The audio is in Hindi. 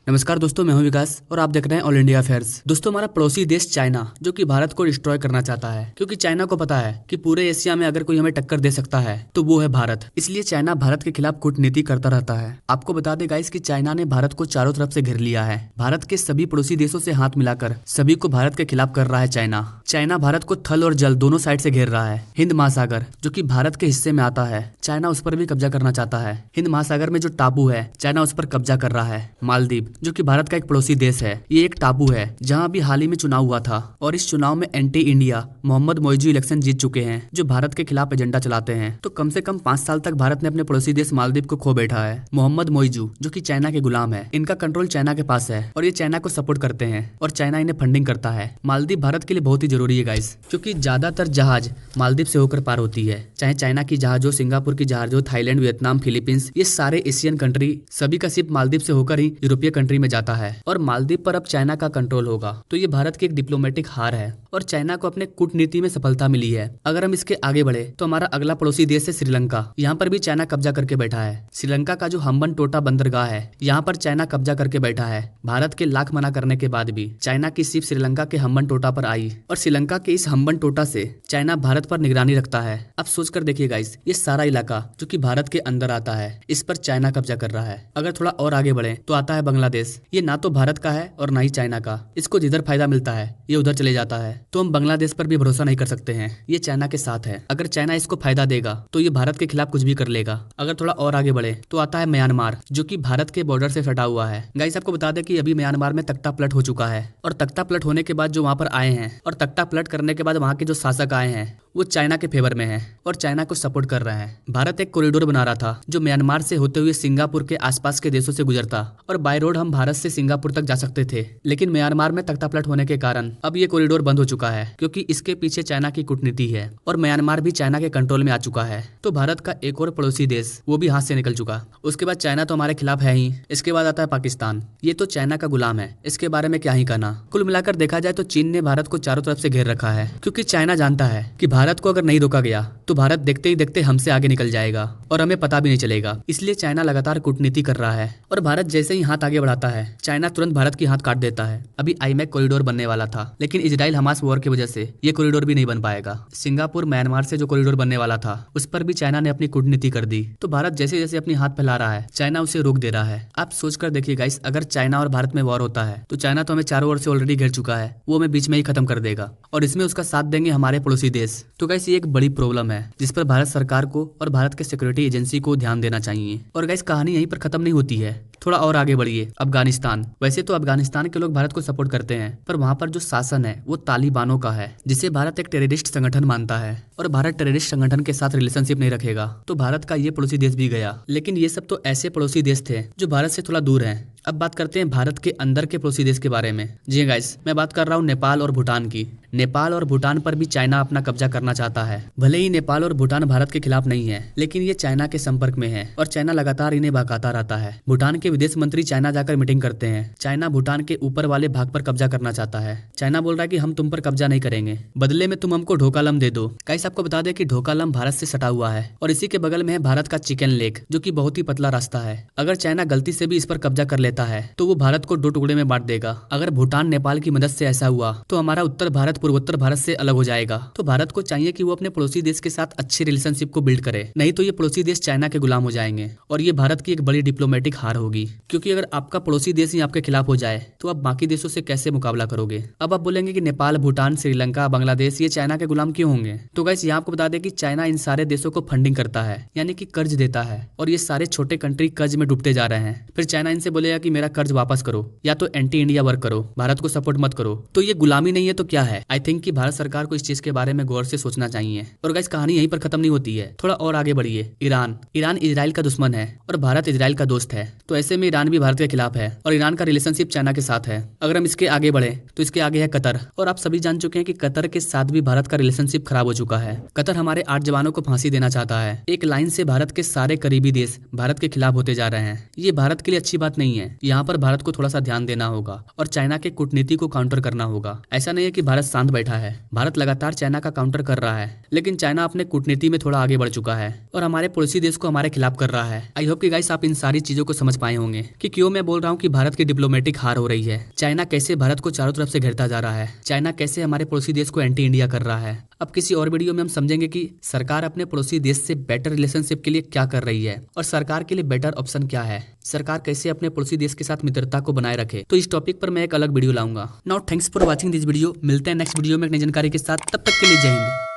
नमस्कार दोस्तों, मैं हूं विकास और आप देख रहे हैं ऑल इंडिया अफेयर्स। दोस्तों, हमारा पड़ोसी देश चाइना जो कि भारत को डिस्ट्रॉय करना चाहता है, क्योंकि चाइना को पता है कि पूरे एशिया में अगर कोई हमें टक्कर दे सकता है तो वो है भारत। इसलिए चाइना भारत के खिलाफ कूटनीति करता रहता है। आपको बता दें गाइस कि चाइना ने भारत को चारों तरफ से घेर लिया है। भारत के सभी पड़ोसी देशों से हाथ मिलाकर सभी को भारत के खिलाफ कर रहा है चाइना भारत को थल और जल दोनों साइड से घेर रहा है। हिंद महासागर जो कि भारत के हिस्से में आता है, चाइना उस पर भी कब्जा करना चाहता है। हिंद महासागर में जो टापू है, चाइना उस पर कब्जा कर रहा है। मालदीव जो कि भारत का एक पड़ोसी देश है, ये एक टापू है जहां अभी हाल ही में चुनाव हुआ था और इस चुनाव में anti India Mohamed Muizzu election जीत चुके हैं, जो भारत के खिलाफ एजेंडा चलाते हैं। तो कम से कम 5 साल तक भारत ने अपने पड़ोसी देश मालदीव को खो बैठा है। मोहम्मद मोइजू जो कि चाइना के गुलाम है, इनका कंट्रोल चाइना के पास है और ये चाइना को सपोर्ट करते हैं और चाइना इन्हें फंडिंग करता है। मालदीव भारत के लिए बहुत ही जरूरी है गाइस, क्योंकि ज्यादातर जहाज मालदीव से होकर पार होती है। चाहे चाइना की जहाज हो, सिंगापुर की जहाज हो, थाईलैंड, वियतनाम, फिलीपींस, ये सारे एशियन कंट्री सभी का शिप मालदीव से होकर ही यूरोपीय कंट्री में जाता है और मालदीव पर अब चाइना का कंट्रोल होगा। तो ये भारत की एक डिप्लोमेटिक हार है और चाइना को अपने कूटनीति में सफलता मिली है। अगर हम इसके आगे बढ़े तो हमारा अगला पड़ोसी देश है श्रीलंका। यहाँ पर भी चाइना कब्जा करके बैठा है। श्रीलंका का जो हम्बन टोटा बंदरगाह है, यहाँ पर चाइना कब्जा करके बैठा है। भारत के लाख मना करने के बाद भी चाइना की शिप श्रीलंका के हम्बन टोटा पर आई और श्रीलंका के इस हम्बन टोटा से चाइना भारत पर निगरानी रखता है। अब सोच कर देखिए गाइस, ये सारा इलाका जो कि भारत के अंदर आता है, इस पर चाइना कब्जा कर रहा है। अगर थोड़ा और आगे बढ़े तो आता है बांग्लादेश। ये ना तो भारत का है और ना ही चाइना का। इसको जिधर फायदा मिलता है ये उधर चले जाता है। तो हम बांग्लादेश पर भी भरोसा नहीं कर सकते हैं, ये चाइना के साथ है। अगर चाइना इसको फायदा देगा तो ये भारत के खिलाफ कुछ भी कर लेगा। अगर थोड़ा और आगे बढ़े तो आता है म्यांमार, जो कि भारत के बॉर्डर से सटा हुआ है। गाइस, आपको बता दें कि अभी म्यांमार में तख्ता पलट हो चुका है और तख्ता पलट होने के बाद जो वहां पर आए हैं और तख्ता पलट करने के बाद वहां के जो शासक आए हैं वो चाइना के फेवर में है और चाइना को सपोर्ट कर रहे हैं। भारत एक कॉरिडोर बना रहा था जो म्यांमार से होते हुए सिंगापुर के आसपास के देशों से गुजरता और बाय रोड हम भारत से सिंगापुर तक जा सकते थे। लेकिन म्यांमार में तख्तापलट होने के कारण अब ये कॉरिडोर बंद हो चुका है, क्योंकि इसके पीछे चाइना की कूटनीति है और म्यांमार भी चाइना के कंट्रोल में आ चुका है। तो भारत का एक और पड़ोसी देश वो भी हाथ से निकल चुका। उसके बाद चाइना तो हमारे खिलाफ है ही, इसके बाद आता है पाकिस्तान। ये तो चाइना का गुलाम है, इसके बारे में क्या ही कहना। कुल मिलाकर देखा जाए तो चीन ने भारत को चारों तरफ से घेर रखा है, क्योंकि चाइना जानता है कि भारत को अगर नहीं रोका गया तो भारत देखते ही देखते हमसे आगे निकल जाएगा और हमें पता भी नहीं चलेगा। इसलिए चाइना लगातार कूटनीति कर रहा है और भारत जैसे ही हाथ आगे बढ़ाता है, चाइना तुरंत भारत की हाथ काट देता है। अभी आईमैक कॉरिडोर बनने वाला था, लेकिन इजराइल हमास वॉर की वजह से ये कॉरिडोर भी नहीं बन पाएगा। सिंगापुर म्यांमार से जो कॉरिडोर बनने वाला था उस पर भी चाइना ने अपनी कूटनीति कर दी। तो भारत जैसे जैसे अपनी हाथ फैला रहा है, चाइना उसे रोक दे रहा है। आप सोचकर देखिए गाइस, अगर चाइना और भारत में वॉर होता है तो चाइना तो हमें चारों ओर से ऑलरेडी घेर चुका है, वो हमें बीच में ही खत्म कर देगा और इसमें उसका साथ देंगे हमारे पड़ोसी देश। तो गाइस, ये एक बड़ी प्रॉब्लम है जिस पर भारत सरकार को और भारत के सिक्योरिटी एजेंसी को ध्यान देना चाहिए। और गाइस, कहानी यहीं पर खत्म नहीं होती है, थोड़ा और आगे बढ़िए। अफगानिस्तान। वैसे तो अफगानिस्तान के लोग भारत को सपोर्ट करते हैं, पर वहां पर जो शासन है वो तालिबानों का है, जिसे भारत एक टेररिस्ट संगठन मानता है और भारत टेररिस्ट संगठन के साथ रिलेशनशिप नहीं रखेगा। तो भारत का ये पड़ोसी देश भी गया। लेकिन ये सब तो ऐसे पड़ोसी देश थे जो भारत से थोड़ा दूर हैं। अब बात करते हैं भारत के अंदर के पड़ोसी देश के बारे में। जी गाइस, मैं बात कर रहा हूँ नेपाल और भूटान की। नेपाल और भूटान पर भी चाइना अपना कब्जा करना चाहता है। भले ही नेपाल और भूटान भारत के खिलाफ नहीं है, लेकिन ये चाइना के संपर्क में है और चाइना लगातार इन्हें भड़काता रहता है। भूटान के विदेश मंत्री चाइना जाकर मीटिंग करते हैं। चाइना भूटान के ऊपर वाले भाग पर कब्जा करना चाहता है। चाइना बोल रहा है कि हम तुम पर कब्जा नहीं करेंगे, बदले में तुम हमको ढोकालम दे दो। गाइस, आपको बता दें कि ढोकालम भारत से सटा हुआ है और इसी के बगल में है भारत का चिकन लेक, जो कि बहुत ही पतला रास्ता है। अगर चाइना गलती से भी इस पर कब्जा कर लेता है तो वो भारत को 2 टुकड़े में बांट देगा। अगर भूटान नेपाल की मदद से ऐसा हुआ तो हमारा उत्तर भारत पूर्वोत्तर भारत से अलग हो जाएगा। तो भारत को चाहिए कि वो अपने पड़ोसी देश के साथ अच्छे रिलेशनशिप को बिल्ड करे, नहीं तो ये पड़ोसी देश चाइना के गुलाम हो जाएंगे और ये भारत की एक बड़ी डिप्लोमेटिक हार होगी। क्योंकि अगर आपका पड़ोसी देश ही आपके खिलाफ हो जाए तो आप बाकी देशों से कैसे मुकाबला करोगे। अब आप बोलेंगे कि नेपाल, भूटान, श्रीलंका, बांग्लादेश ये चाइना के गुलाम क्यों होंगे। तो गाइस, यहाँ आपको बता दें कि चाइना इन सारे देशों को फंडिंग करता है, यानी कि कर्ज देता है और ये सारे छोटे कंट्री कर्ज में डूबते जा रहे हैं। फिर चाइना इनसे बोलेगा कि मेरा कर्ज वापस करो या तो एंटी इंडिया वर्क करो, भारत को सपोर्ट मत करो। तो ये गुलामी नहीं है तो क्या है। आई थिंक कि भारत सरकार को इस चीज के बारे में गौर से सोचना चाहिए। और गाइस, कहानी यहीं पर खत्म नहीं होती है, थोड़ा और आगे बढ़िए। ईरान इजराइल का दुश्मन है और भारत इजराइल का दोस्त है। तो ऐसे में ईरान भी भारत के खिलाफ है और ईरान का रिलेशनशिप चाइना के साथ है। अगर हम इसके आगे बढ़े तो इसके आगे है कतर। और आप सभी जान चुके हैं कि कतर के साथ भी भारत का रिलेशनशिप खराब हो चुका है। कतर हमारे 8 जवानों को फांसी देना चाहता है। एक लाइन से भारत के सारे करीबी देश भारत के खिलाफ होते जा रहे हैं। ये भारत के लिए अच्छी बात नहीं है। यहाँ पर भारत को थोड़ा सा ध्यान देना होगा और चाइना के कूटनीति को काउंटर करना होगा। ऐसा नहीं है कि भारत शांत बैठा है, भारत लगातार चाइना का काउंटर कर रहा है, लेकिन चाइना अपने कूटनीति में थोड़ा आगे बढ़ चुका है और हमारे पड़ोसी देश को हमारे खिलाफ कर रहा है। आई होप कि गाइस आप इन सारी चीजों को समझ पाए होंगे। होंगे कि क्यों मैं बोल रहा हूँ कि भारत की डिप्लोमेटिक हार हो रही है। चाइना कैसे भारत को चारों तरफ से घेरता जा रहा है। चाइना कैसे हमारे पड़ोसी देश को एंटी इंडिया कर रहा है। अब किसी और वीडियो में हम समझेंगे कि सरकार अपने पड़ोसी देश से बेटर रिलेशनशिप के लिए क्या कर रही है और सरकार के लिए बेटर ऑप्शन क्या है। सरकार कैसे अपने पड़ोसी देश के साथ मित्रता को बनाए रखे। तो इस टॉपिक पर मैं एक अलग वीडियो लाऊंगा। Now thanks for watching this video. मिलते हैं नेक्स्ट वीडियो में एक नई जानकारी के साथ। तब तक के लिए जय हिंद।